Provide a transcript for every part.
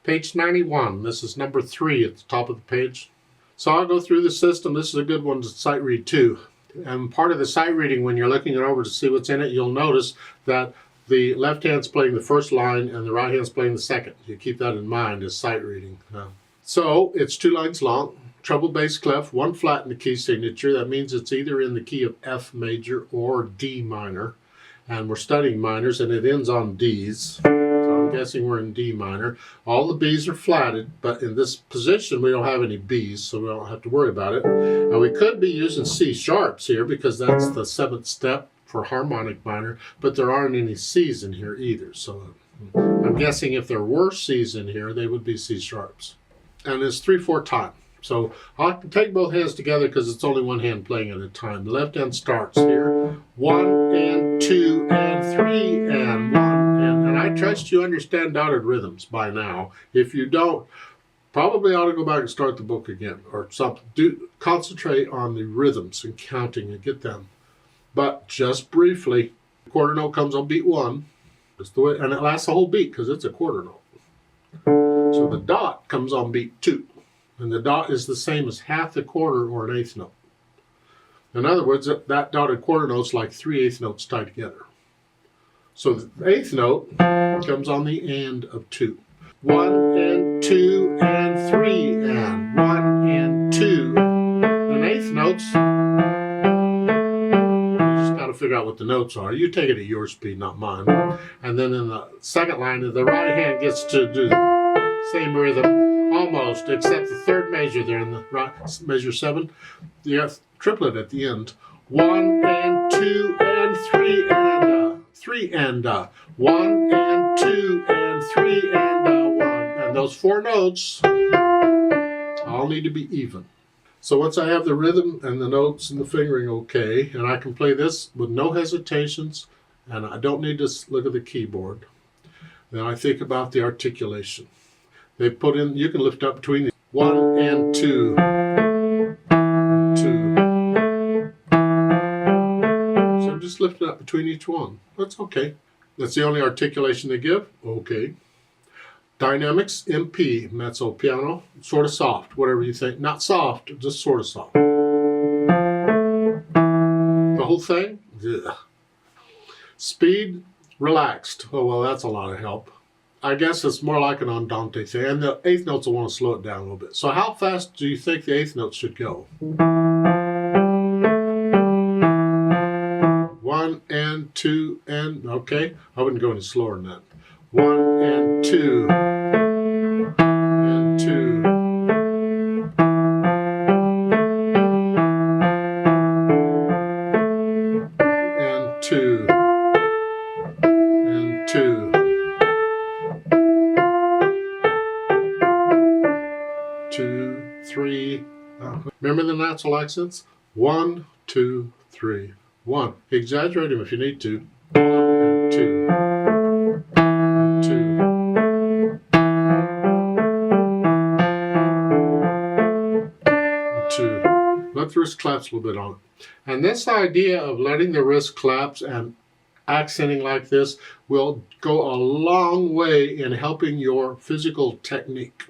Page 91. This is number 3 at the top of the page. So I'll go through the system. This is a good one to sight read too. And part of the sight reading, when you're looking it over to see what's in it, you'll notice that the left hand's playing the first line and the right hand's playing the second. You keep that in mind as sight reading. So it's 2 lines long, treble bass clef, 1 flat in the key signature. That means it's either in the key of F major or D minor. And we're studying minors, and it ends on D's. So I'm guessing we're in D minor. All the B's are flatted, but in this position we don't have any B's, so we don't have to worry about it. Now we could be using C sharps here because that's the 7th step for harmonic minor, but there aren't any C's in here either. So I'm guessing if there were C's in here, they would be C sharps. And it's 3/4 time. So I can take both hands together because it's only one hand playing at a time. The left hand starts here. 1 and 2 and 3 and 1. And I trust you understand dotted rhythms by now. If you don't, probably ought to go back and start the book again or something. Concentrate on the rhythms and counting and get them. But just briefly, the quarter note comes on beat 1. Just the way, and it lasts the whole beat because it's a quarter note. So the dot comes on beat 2. And the dot is the same as half the quarter or an eighth note. In other words, that dotted quarter note's like 3 eighth notes tied together. So the eighth note comes on the and of 2. 1 and 2 and 3 and 1 and 2. And eighth notes, you just got to figure out what the notes are. You take it at your speed, not mine. And then in the second line, the right hand gets to do the same rhythm. Almost, except the third measure there in the right, measure 7. You have triplet at the end. 1 and 2 and 3 and 3 and 1 and 2 and 3 and 1. And those 4 notes all need to be even. So once I have the rhythm and the notes and the fingering okay, and I can play this with no hesitations, and I don't need to look at the keyboard, then I think about the articulation. They put in, you can lift up between the 1 and 2, 2. So I'm just lifting up between each one. That's okay. That's the only articulation they give. Okay. Dynamics, MP, mezzo, piano, sort of soft, whatever you think. Not soft, just sort of soft. The whole thing? Ugh. Speed, relaxed. Oh, well, that's a lot of help. I guess it's more like an andante thing, and the eighth notes will want to slow it down a little bit. So how fast do you think the eighth notes should go? 1 and 2 and, okay, I wouldn't go any slower than that. 1 and 2 and 2. And 2 and 2. 2, 3. Remember the natural accents? 1, 2, 3. 1. Exaggerate them if you need to. 1 and 2. 2. Let the wrist collapse a little bit on it. And this idea of letting the wrist collapse and accenting like this will go a long way in helping your physical technique.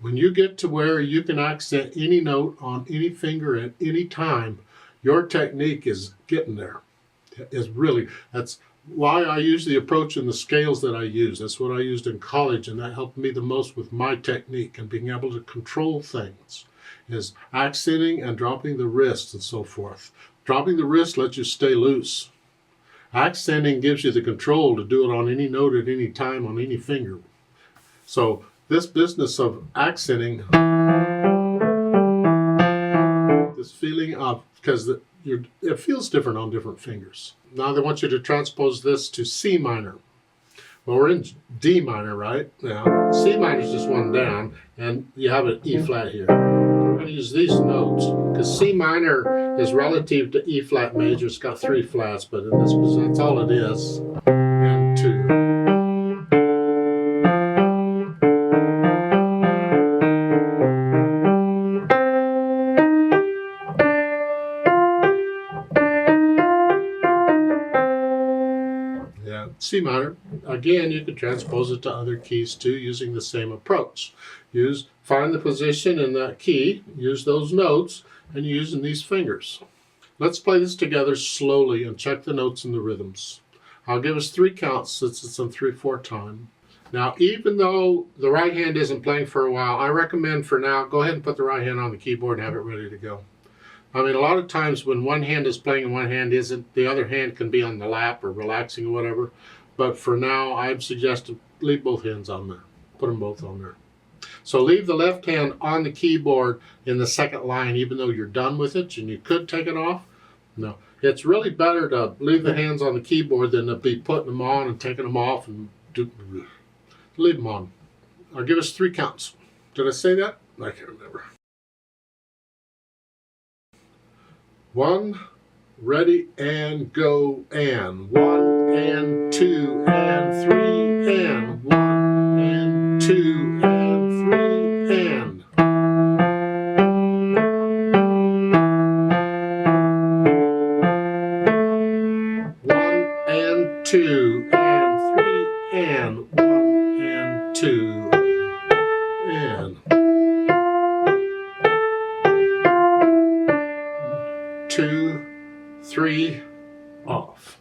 When you get to where you can accent any note on any finger at any time, your technique is getting there. That's why I use the approach and the scales that I use. That's what I used in college, and that helped me the most with my technique and being able to control things, is accenting and dropping the wrist and so forth. Dropping the wrist lets you stay loose. Accenting gives you the control to do it on any note at any time on any finger. So this business of accenting, this feeling of, because it feels different on different fingers. Now they want you to transpose this to C minor. Well, we're in D minor, right? Now, C minor is just one down, and you have an E flat here. I'm going to use these notes, because C minor is relative to E flat major. It's got 3 flats, but in this position, that's all it is. And 2. C minor. again, you can transpose it to other keys too using the same approach. Find the position in that key, use those notes, and using these fingers. Let's play this together slowly and check the notes and the rhythms. I'll give us 3 counts since it's in 3/4 time. Now, even though the right hand isn't playing for a while, I recommend for now, go ahead and put the right hand on the keyboard and have it ready to go. I mean, a lot of times when one hand is playing and one hand isn't, the other hand can be on the lap or relaxing or whatever. But for now, I'd suggest to leave both hands on there. Put them both on there. So leave the left hand on the keyboard in the second line, even though you're done with it and you could take it off. No, it's really better to leave the hands on the keyboard than to be putting them on and taking them off and leave them on. I'll give us 3 counts. Did I say that? I can't remember. 1, ready, and go, and 1 and 2 and 3 and 1 and 2 and 3 and 1 and 2 and 3 and 1 and 2 and 2, 3 off.